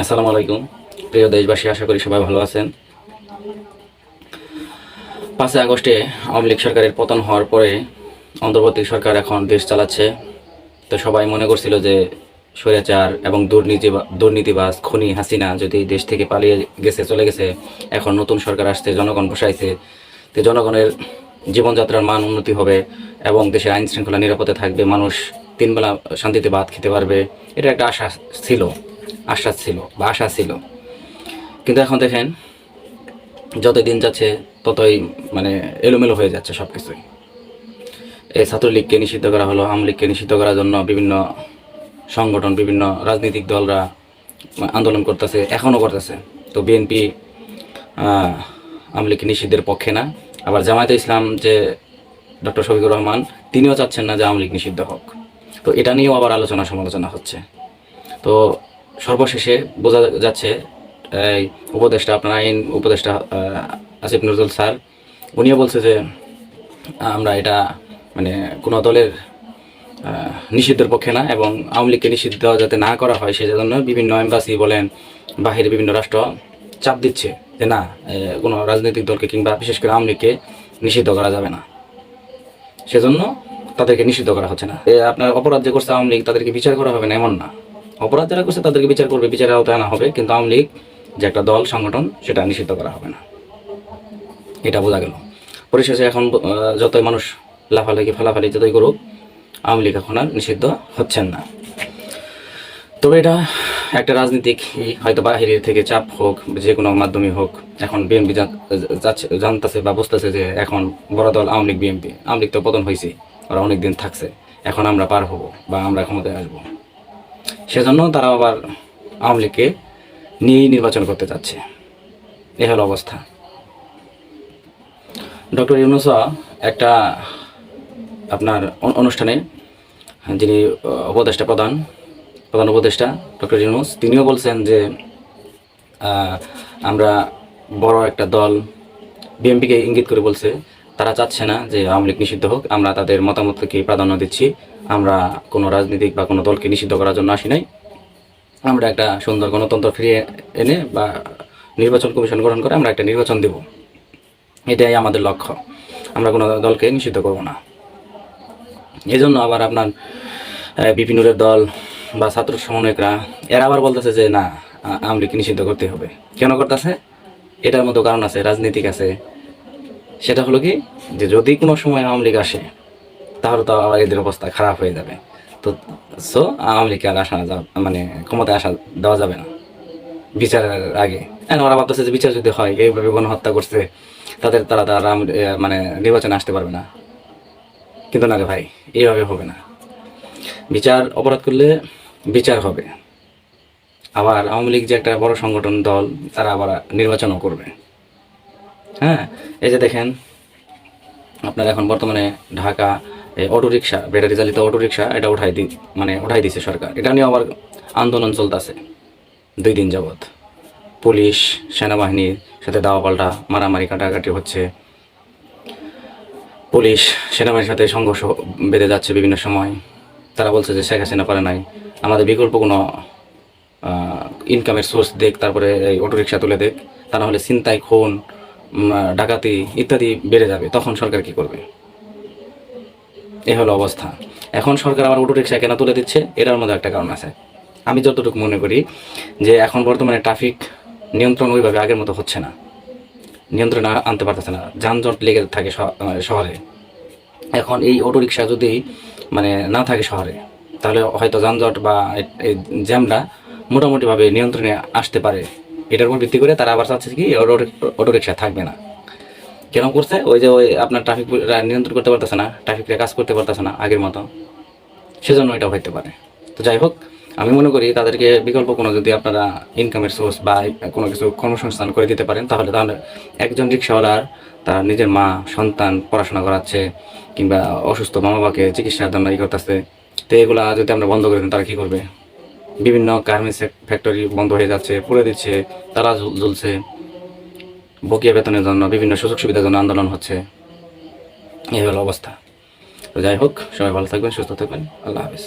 আসসালামু আলাইকুম। প্রিয় দেশবাসী, আশা করি সবাই ভালো আছেন। 5ই আগস্টে আওয়ামী লীগ সরকারের পতন হওয়ার পরে অন্তর্বর্তী সরকার এখন দেশ চালাচ্ছে। তো সবাই মনে করছিল যে স্বৈরাচার এবং দুর্নীতিবাজ খুনি হাসিনা যদি দেশ থেকে পালিয়ে গেছে, চলে গেছে, এখন নতুন সরকার আসছে, জনগণ বসাইছে, তো জনগণের জীবনযাত্রার মান উন্নতি হবে এবং দেশের আইন শৃঙ্খলা নিরাপদে থাকবে, মানুষ তিনবেলা শান্তিতে ভাত খেতে পারবে। এটা একটা আশ্বাস ছিল বা আশা ছিল। কিন্তু এখন দেখেন, যতই দিন যাচ্ছে ততই মানে এলোমেলো হয়ে যাচ্ছে সব কিছুই। এই ছাত্রলীগকে নিষিদ্ধ করা হলো, আওয়ামী লীগকে নিষিদ্ধ করার জন্য বিভিন্ন সংগঠন, বিভিন্ন রাজনৈতিক দলরা আন্দোলন করতেছে, এখনও করতেছে। তো বিএনপি আওয়ামী লীগকে নিষিদ্ধের পক্ষে না, আবার জামায়াতে ইসলাম যে ডক্টর শফিকুর রহমান, তিনিও চাচ্ছেন না যে আওয়ামী লীগ নিষিদ্ধ হোক। তো এটা নিয়েও আবার আলোচনা সমালোচনা হচ্ছে। তো সর্বশেষে বোঝা যাচ্ছে এই উপদেষ্টা, আপনার আইন উপদেষ্টা আসিফ নজরুল স্যার, উনিও বলছে যে আমরা এটা মানে কোনো দলের নিষিদ্ধের পক্ষে না, এবং আওয়ামী লীগকে নিষিদ্ধ যাতে না করা হয় সেজন্য বিভিন্ন এম্বাসি বলেন, বাহিরে বিভিন্ন রাষ্ট্র চাপ দিচ্ছে যে না, কোনো রাজনৈতিক দলকে কিংবা বিশেষ করে আওয়ামী লীগকে নিষিদ্ধ করা যাবে না। সেজন্য তাদেরকে নিষিদ্ধ করা হচ্ছে না। আপনার অপরাধ যে করছে আওয়ামী লীগ, তাদেরকে বিচার করা হবে না এমন না। অপরাধ যারা করছে তাদেরকে বিচার করবে, বিচারের আওতায় আনা হবে, কিন্তু আওয়ামী লীগ যে একটা দল সংগঠন, সেটা নিষিদ্ধ করা হবে না। এটা বোঝা গেল। পরিশেষে এখন যতই মানুষ লাফালাফি ফালাফালি যতই করুক, আওয়ামী লীগ এখন আর নিষিদ্ধ হচ্ছেন না। তবে এটা একটা রাজনীতিক, হয়তো বাহিরের থেকে চাপ হোক, যে কোনো মাধ্যমে হোক, এখন বিএনপি জানতেছে বা বুঝতেছে যে এখন বড় দল আওয়ামী লীগ, বিএনপি, আওয়ামী লীগ তো পতন হয়েছে, ওরা অনেকদিন থাকছে, এখন আমরা পার হব বা আমরা ক্ষমতায় আসবো। সেজন্য তারা আবার আওয়ামী লীগকে নিয়েই নির্বাচন করতে চাচ্ছে। এ হলো অবস্থা। ডক্টর ইউনূস একটা আপনার অনুষ্ঠানে, যিনি প্রধান উপদেষ্টা ডক্টর ইউনূস, তিনিও বলছেন যে আমরা বড় একটা দল, বিএনপিকে ইঙ্গিত করে বলছে তারা চাচ্ছে না যে আওয়ামী লীগ নিষিদ্ধ হোক, আমরা তাদের মতামতকে প্রাধান্য দিচ্ছি, আমরা কোনো রাজনীতিক বা কোনো দলকে নিষিদ্ধ করার জন্য আসি নাই, আমরা একটা সুন্দর গণতন্ত্র ফিরিয়ে এনে বা নির্বাচন কমিশন গঠন করে আমরা একটা নির্বাচন দেব, এটাই আমাদের লক্ষ্য, আমরা কোনো দলকে নিষিদ্ধ করব না। এই জন্য আবার আপনার বিপিনুরের দল বা ছাত্র সমন্বয়করা, এরা আবার বলতেছে যে না, আওয়ামী লীগকে নিষিদ্ধ করতে হবে। কেন করতেছে? এটার মতো কারণ আছে, রাজনীতিক আছে। সেটা হলো কি, যে যদি কোনো সময় আওয়ামী লীগ আসে, তাহলে তো আবার এদের অবস্থা খারাপ হয়ে যাবে। তো আওয়ামী লীগকে আর আসা মানে ক্ষমতায় আসা দেওয়া যাবে না বিচারের আগে। ওরা ভাবতেছে যে বিচার যদি হয়, এইভাবে গণহত্যা করছে, তারা মানে নির্বাচনে আসতে পারবে না। কিন্তু না রে ভাই, এইভাবে হবে না। অপরাধ করলে বিচার হবে। আবার আওয়ামী লীগ যে একটা বড় সংগঠন দল, তারা আবার নির্বাচনও করবে। হ্যাঁ, এই যে দেখেন, আপনার এখন বর্তমানে ঢাকা অটোরিকশা, ব্যাটারি চালিত অটোরিকশা, এটা উঠাই দিছে সরকার। এটা নিয়ে আবার আন্দোলন চলতেছে 2 দিন যাবৎ। পুলিশ সেনাবাহিনীর সাথে দাওয়া পাল্টা, মারামারি কাটাকাটি হচ্ছে, পুলিশ সেনাবাহিনীর সাথে সংঘর্ষ বেঁধে যাচ্ছে বিভিন্ন সময়। তারা বলছে যে শেখ হাসিনা পারে নাই, আমাদের বিকল্প কোনো ইনকামের সোর্স দেখ, তারপরে এই অটোরিকশা তুলে দেখ, তা না হলে ছিনতাই, খুন, ডাকাতি ইত্যাদি বেড়ে যাবে। তখন সরকার কি করবে? এ হলো অবস্থা। এখন সরকার আবার অটোরিকশা কেন তুলে দিচ্ছে, এটার মধ্যে একটা কারণ আছে। আমি যতটুকু মনে করি যে এখন বর্তমানে ট্রাফিক নিয়ন্ত্রণ ওইভাবে আগের মতো হচ্ছে না, নিয়ন্ত্রণ আনতে পারতেছে না, যানজট লেগে থাকে শহরে। এখন এই অটোরিকশা যদি মানে না থাকে শহরে, তাহলে হয়তো যানজট বা এই জ্যামটা মোটামুটিভাবে নিয়ন্ত্রণে আসতে পারে। এটার উপর ভিত্তি করে তারা আবার চাচ্ছে কি অটোরিকশা থাকবে না। কেন করছে? ওই আপনার ট্রাফিক নিয়ন্ত্রণ করতে পারতেছে না, ট্রাফিকরা কাজ করতে পারতেছে না আগের মতো, সেজন্য এটা হইতে পারে। তো যাই হোক, আমি মনে করি তাদেরকে বিকল্প কোনো যদি আপনারা ইনকামের সোর্স বা কোনো কিছু কর্মসংস্থান করে দিতে পারেন, তাহলে একজন রিক্সাওয়ালার তার নিজের মা সন্তান পড়াশোনা করাচ্ছে, কিংবা অসুস্থ মা বাবাকে চিকিৎসার জন্য করতেছে, তো এগুলা যদি আমরা বন্ধ করে দিন, তারা কী করবে? বিভিন্ন গার্মেন্টস ফ্যাক্টরি বন্ধ হয়ে যাচ্ছে, পুড়ে দিচ্ছে, তারা জ্বলছে, বকেয়া বেতনের জন্য, বিভিন্ন সুযোগ সুবিধার জন্য আন্দোলন হচ্ছে। এই হলো অবস্থা। তো যাই হোক, সবাই ভালো থাকবেন, সুস্থ থাকবেন। আল্লাহ হাফেজ।